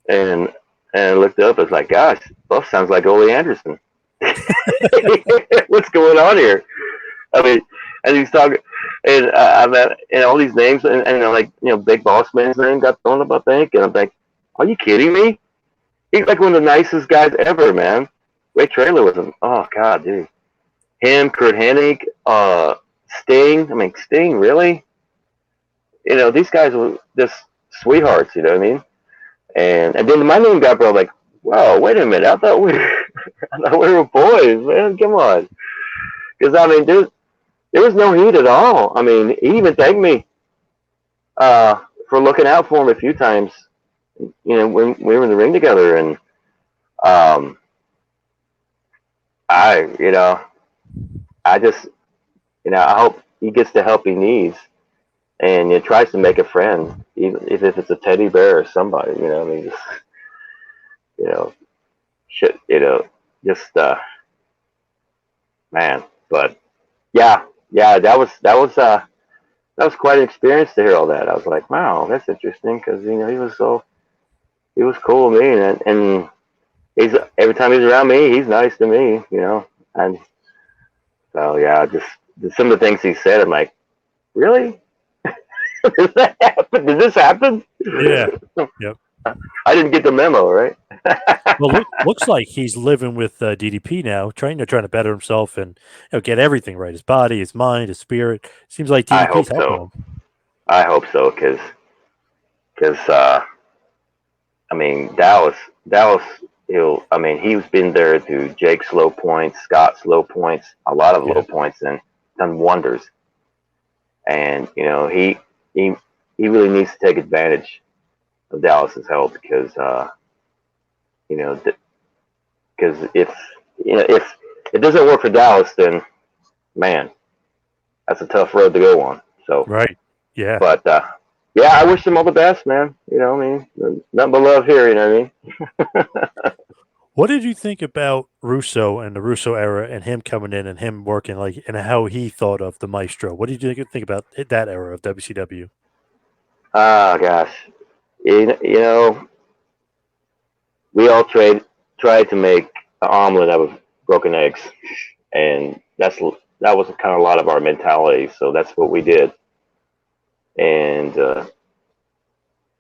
And I looked up. It's like, gosh, Buff sounds like Ole Anderson. What's going on here? I mean, and he's talking, and I've had, all these names, and like, Big Boss Man's name got thrown up, I think, and I'm like, are you kidding me? He's like one of the nicest guys ever, man. Ray Traylor was him. Oh God, dude. Him, Kurt Hennig, Sting. I mean, Sting, really? These guys were just sweethearts. You know what I mean? And then my name got brought. Like, wow, wait a minute. I thought we were boys, man. Come on. Because I mean, there was no heat at all. I mean, he even thanked me for looking out for him a few times. When we were in the ring together, and I just, I hope he gets the help he needs, and he tries to make a friend, even if it's a teddy bear or somebody. I mean, just, shit, just, man. But yeah, that was quite an experience to hear all that. I was like, wow, that's interesting, because he was cool with me, and he's, every time he's around me, he's nice to me, and so yeah, just some of the things he said, I'm like, really? Does that happen? Did this happen? Yeah. Yep. I didn't get the memo, right? Well, looks like he's living with DDP now, trying to better himself and get everything right: his body, his mind, his spirit. Seems like DDP's helping him. I hope so, because I mean, Dallas, he's been there through Jake's low points, Scott's low points, a lot of low points, and done wonders. And he really needs to take advantage of Dallas's help, because because if it doesn't work for Dallas, then man, that's a tough road to go on. So right, yeah. But yeah, I wish him all the best, man. I mean, nothing but love here. You know what I mean? What did you think about Russo and the Russo era, and him coming in and him working and how he thought of the Maestro? What did you think about that era of WCW? Ah, gosh, we all tried to make an omelet out of broken eggs, and that was kind of a lot of our mentality. So that's what we did, and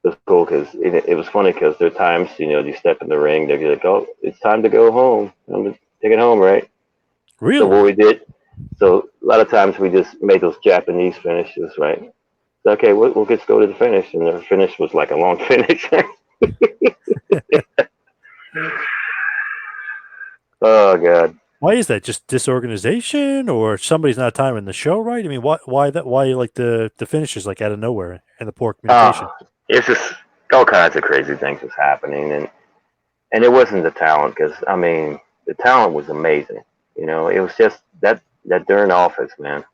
it was cool, because it was funny, because there are times, you step in the ring, they'd be like, oh, it's time to go home. I'm going to take it home, right? Really? So what we did, a lot of times we just made those Japanese finishes, right? So, okay, we'll just go to the finish, and the finish was like a long finish. Oh, God. Why is that? Just disorganization, or somebody's not timing the show right? I mean, why like the finishes like out of nowhere and the poor communication? It's just all kinds of crazy things was happening, and it wasn't the talent, because I mean, the talent was amazing. It was just that darn office, man,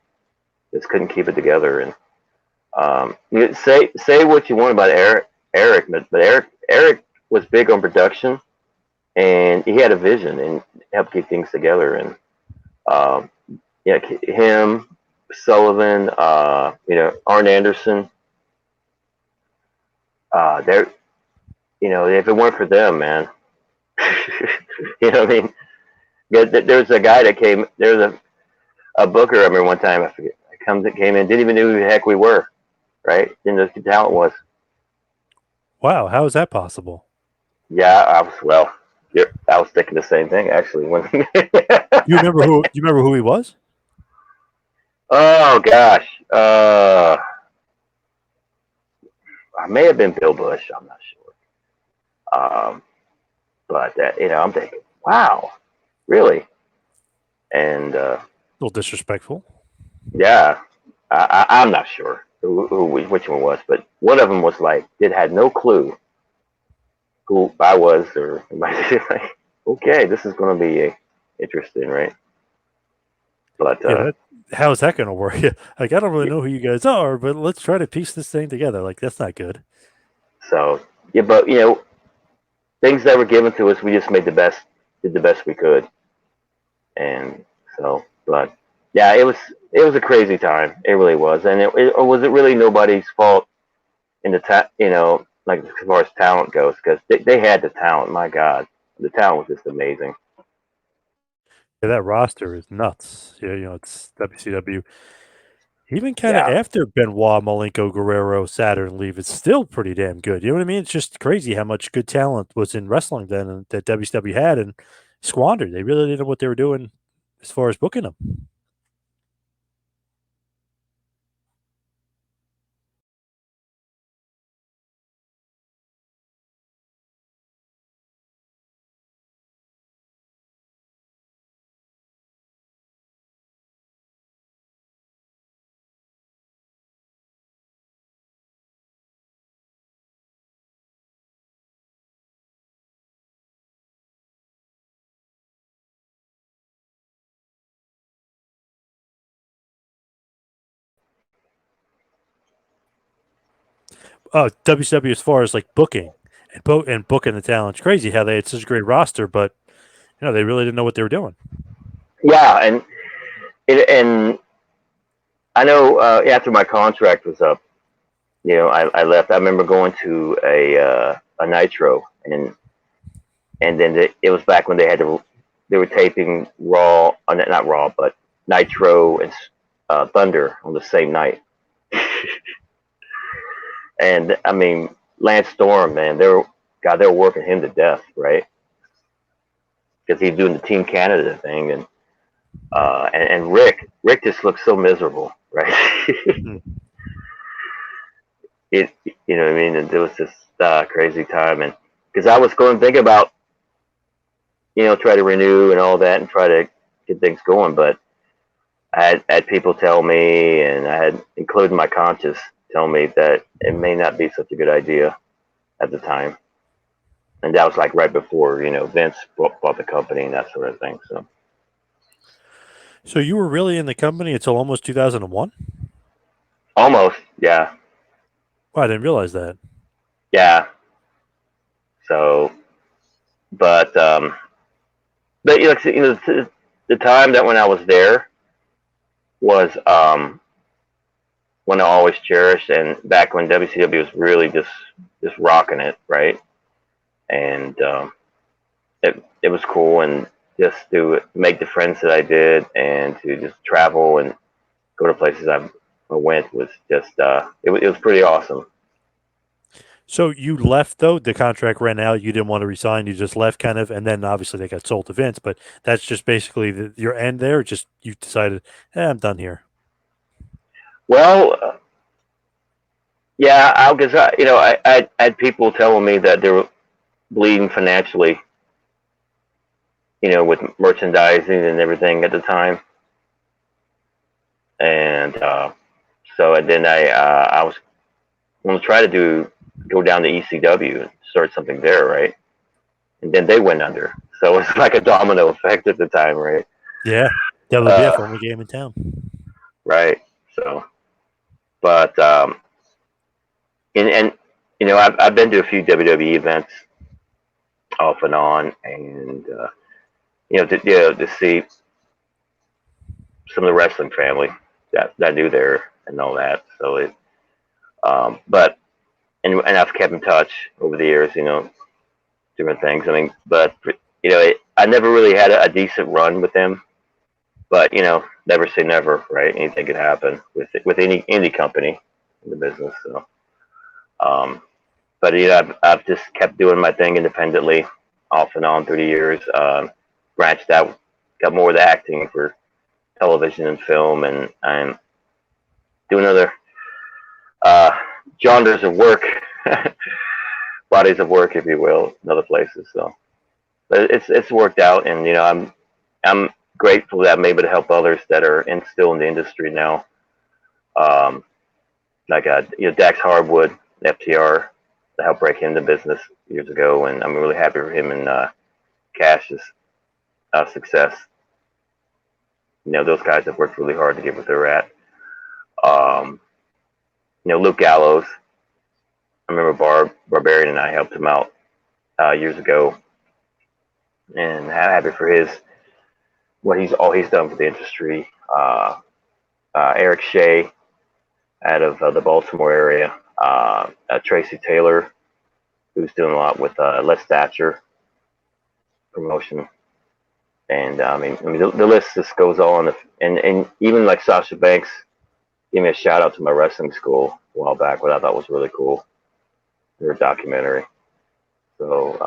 just couldn't keep it together. And you say what you want about Eric, but Eric was big on production, and he had a vision and helped keep things together. And him, Sullivan, Arn Anderson. They're, if it weren't for them, man, what I mean? There's a guy that came. There's a booker. I remember one time, I forget, came in, didn't even know who the heck we were, right? Didn't know who the talent was. Wow, how is that possible? Yeah, I was thinking the same thing, actually. When You remember who he was? Oh gosh, I may have been Bill Bush. I'm not sure. But I'm thinking, wow, really? And a little disrespectful. Yeah, I'm not sure which one was, but one of them was like, had no clue who I was, or like, okay, this is going to be interesting, right? But how is that going to work? Like, I don't really know who you guys are, but let's try to piece this thing together. Like, that's not good. So yeah, but things that were given to us, we just did the best we could. And so, but yeah, it was a crazy time. It really was, and it was it really nobody's fault in like as far as talent goes, because they had the talent. My God, the talent was just amazing. Yeah, that roster is nuts. Yeah, it's WCW. Even kind of Yeah, after Benoit, Malenko, Guerrero, Saturn leave, it's still pretty damn good. You know what I mean? It's just crazy how much good talent was in wrestling then and that WCW had and squandered. They really didn't know what they were doing as far as booking them. WCW as far as like booking and booking the talent. It's crazy how they had such a great roster, but they really didn't know what they were doing. yeah, and I know after my contract was up, I left. I remember going to a Nitro, and then it was back when they were taping Raw, not Raw, but Nitro and Thunder on the same night. And I mean, Lance Storm, man, they were working him to death, right? Because he's doing the Team Canada thing, and Rick just looks so miserable, right? Mm. You know what I mean? And it was just crazy time, and because I was going to think about try to renew and all that, and try to get things going, but I had people tell me, and I had, including my conscience, tell me that it may not be such a good idea at the time. And that was like right before, Vince bought the company and that sort of thing. So you were really in the company until almost 2001? Almost, yeah, Well, I didn't realize that. yeah. So, but, the time that when I was there was one I always cherished, and back when WCW was really just rocking it, right? And it was cool, and just to make the friends that I did, and to just travel and go to places I went was just it was pretty awesome. So you left though, the contract ran out, you didn't want to resign, you just left kind of, and then obviously they got sold to Vince, but that's just basically your end there. Just you decided, I'm done here. Well, yeah, I guess I had people telling me that they were bleeding financially, with merchandising and everything at the time, and so and then I was going to try to go down to ECW and start something there, right? And then they went under, so it's like a domino effect at the time, right? Yeah. WBF, Uh, only game in town. right. So, but and I've been to a few WWE events off and on, and to see some of the wrestling family that I knew there and all that. So but and I've kept in touch over the years, different things. I mean, but I never really had a decent run with them. But never say never, right? Anything could happen with any company in the business. So, but I've just kept doing my thing independently, off and on through the years. Branched out, got more of the acting for television and film, and I'm doing other uh, genres of work, bodies of work, if you will, in other places. So, but it's worked out, and I'm grateful that I'm able to help others that are still in the industry now. Um, like Dax Hardwood, FTR, to help break into business years ago, and I'm really happy for him and Cash's success. Those guys have worked really hard to get where they're at. Um, Luke Gallows, I remember Barbarian and I helped him out years ago, and I'm happy for all he's done for the industry. Eric Shea out of the Baltimore area, Tracy Taylor, who's doing a lot with Les Thatcher promotion, and the list just goes on. And even like Sasha Banks gave me a shout out to my wrestling school a while back, what I thought was really cool. Their documentary. So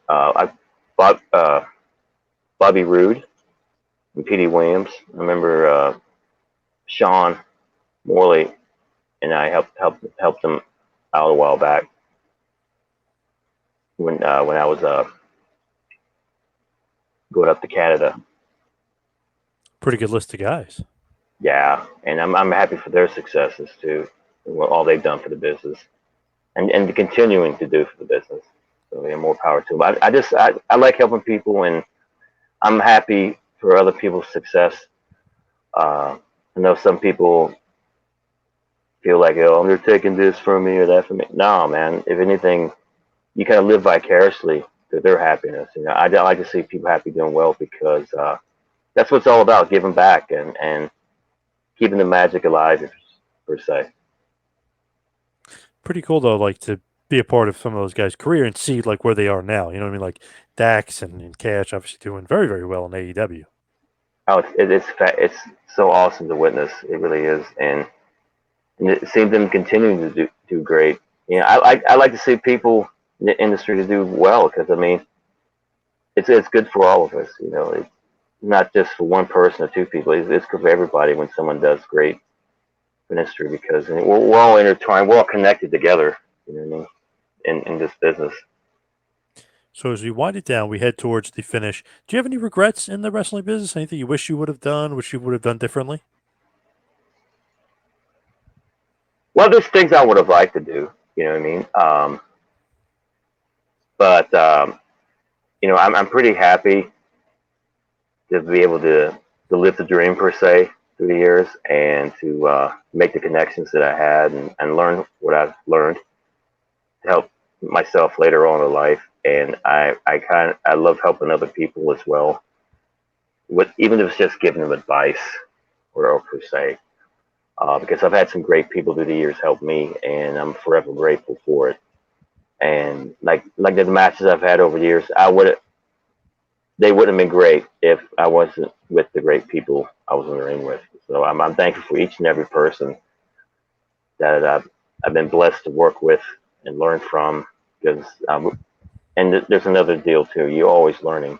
I bought Bobby Roode and Petey Williams. I remember Sean Morley and I helped them out a while back when I was going up to Canada. Pretty good list of guys. Yeah, and I'm happy for their successes too, all they've done for the business, and continuing to do for the business. So yeah, more power to them. I like helping people, and I'm happy for other people's success. I know some people feel like, oh, they're taking this from me or that from me. No, man. If anything, you kind of live vicariously through their happiness. I like to see people happy, doing well, because that's what it's all about: giving back and keeping the magic alive, per se. Pretty cool though, like to be a part of some of those guys' career and see like where they are now. You know what I mean? Like Dax and Cash obviously doing very, very well in AEW. Oh, it's so awesome to witness. It really is, and it seems them continuing to do great. I like to see people in the industry to do well, because it's good for all of us. It's not just for one person or two people. It's good for everybody when someone does great in industry, because we're all intertwined. We're all connected together. You know what I mean? In this business. So as we wind it down, we head towards the finish. Do you have any regrets in the wrestling business? Anything you wish you would have done, wish you would have done differently? Well, there's things I would have liked to do. You know what I mean? But I'm pretty happy to be able to live the dream, per se, through the years, and to make the connections that I had, and learn what I've learned to help myself later on in life. And I love helping other people as well, even if it's just giving them advice, or per se, because I've had some great people through the years help me, and I'm forever grateful for it. And like the matches I've had over the years, they wouldn't have been great if I wasn't with the great people I was in the ring with. So I'm thankful for each and every person that I've been blessed to work with and learn from. Because and there's another deal too. You're always learning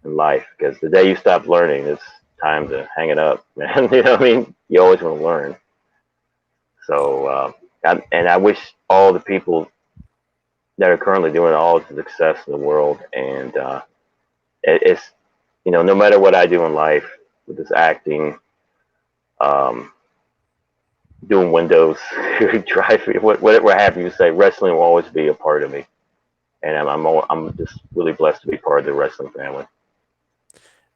in life, because the day you stop learning, it's time to hang it up, man. You know what I mean? You always want to learn. So I wish all the people that are currently doing all the success in the world, and it's no matter what I do in life, with this acting, doing windows, driving, whatever have you say, wrestling will always be a part of me, and I'm just really blessed to be part of the wrestling family.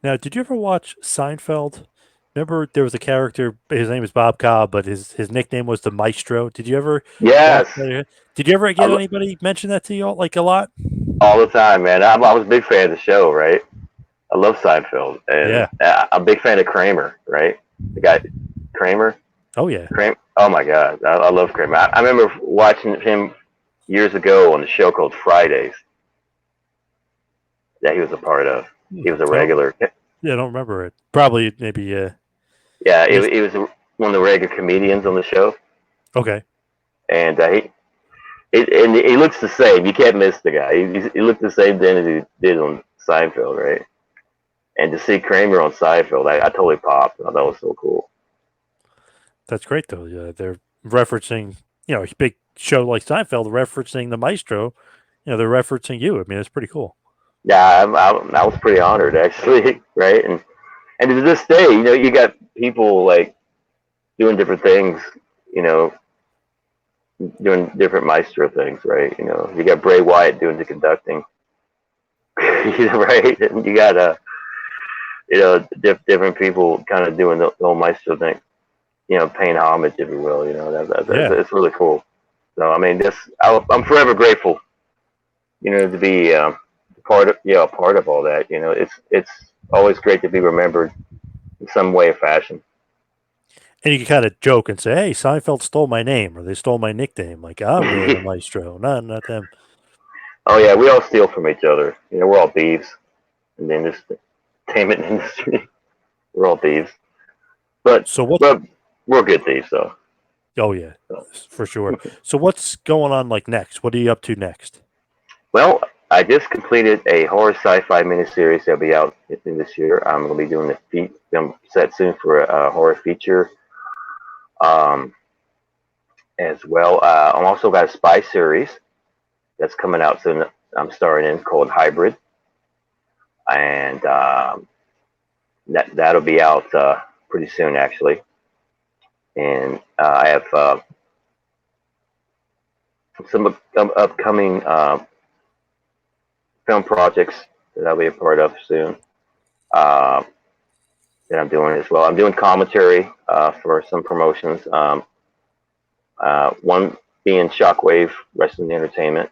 Now, did you ever watch Seinfeld? Remember, there was a character. His name is Bob Cobb, but his nickname was the Maestro. Did you ever? Yes. Did you ever get anybody mention that to you like a lot? All the time, man. I was a big fan of the show, right? I love Seinfeld, and I'm a big fan of Kramer, right? The guy Kramer. Oh yeah. Kramer. Oh my God, I love Kramer. I remember watching him years ago on the show called Fridays that he was a part of. He was a regular. Yeah, I don't remember it. Probably, maybe. Yeah, he was one of the regular comedians on the show. Okay. And he looks the same. You can't miss the guy. He looked the same then as he did on Seinfeld, right? And to see Kramer on Seinfeld, I totally popped. I thought that was so cool. That's great, though. Yeah, they're referencing, a big show like Seinfeld, referencing the Maestro. They're referencing you. I mean, it's pretty cool. Yeah, I was pretty honored, actually, right? And to this day, you got people like doing different things, doing different Maestro things, right? You got Bray Wyatt doing the conducting, right? And you got different people kind of doing the whole Maestro thing, paying homage, if you will. It's really cool. So I mean, I'm forever grateful, to be a part of all that. It's always great to be remembered in some way or fashion. And you can kind of joke and say, "Hey, Seinfeld stole my name, or they stole my nickname. Like I'm really the maestro, not them." Oh yeah, we all steal from each other. We're all thieves in the entertainment industry. We're all thieves, but So what? but we're good thieves though. Oh yeah, So. for sure. So what's going on like next? What are you up to next? Well, I just completed a horror sci-fi miniseries that'll be out in this year. I'm going to be doing film set soon for a horror feature um, as well. I'm also got a spy series that's coming out soon. I'm starring in called Hybrid, and that'll be out pretty soon actually. And I have some upcoming film projects that I'll be a part of soon. Uh, that I'm doing as well. I'm doing commentary for some promotions. One being Shockwave Wrestling Entertainment,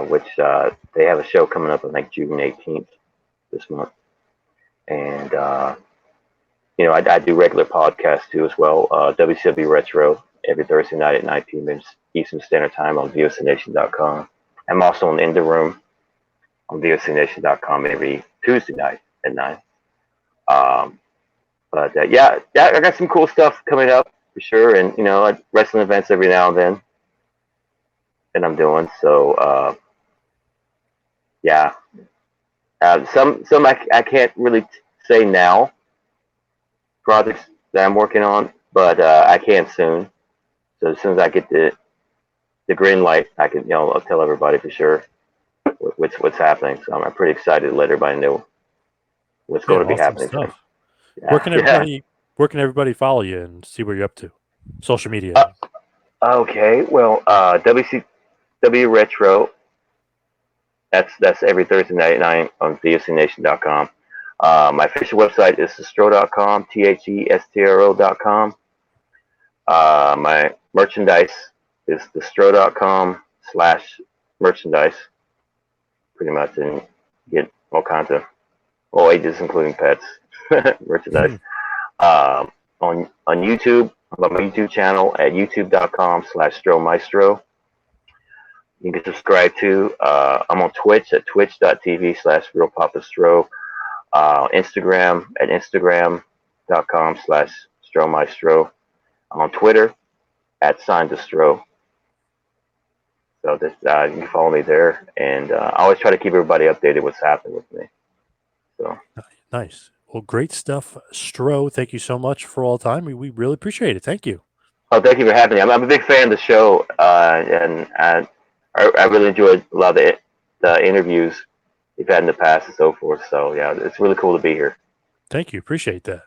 which they have a show coming up on like June 18th this month. And, I do regular podcasts too as well. WCW Retro every Thursday night at 9 p.m. Eastern Standard Time on VOCNation.com. I'm also in the room on VOCNation.com every Tuesday night at 9. But yeah, I got some cool stuff coming up for sure, and wrestling events every now and then that I'm doing. So yeah, some I can't really say now projects that I'm working on, but I can soon. So as soon as I get the green light, I can I'll tell everybody for sure what's happening. So I'm pretty excited to let everybody know what's going to be happening. Stuff. Yeah. Where can everybody follow you and see where you're up to? Social media. Okay, well, WCW Retro. That's every Thursday night at 9 on VOCNation.com. My official website is thestro.com, THESTRO.com. My merchandise is thestro.com/merchandise, pretty much, and get all kinds of all ages, including pets, merchandise. On YouTube, I'm on my YouTube channel at youtube.com/StroMaestro. You can subscribe to. I'm on Twitch at twitch.tv/RealPapaStro. Instagram at instagram.com/StroMaestro. I'm on Twitter at SignToStro. So you can follow me there, and I always try to keep everybody updated what's happening with me. So nice. Well, great stuff, Stro. Thank you so much for all the time. We really appreciate it. Thank you. Oh, thank you for having me. I'm a big fan of the show, and I really enjoyed a lot of the interviews you've had in the past and so forth. So yeah, it's really cool to be here. Thank you. Appreciate that.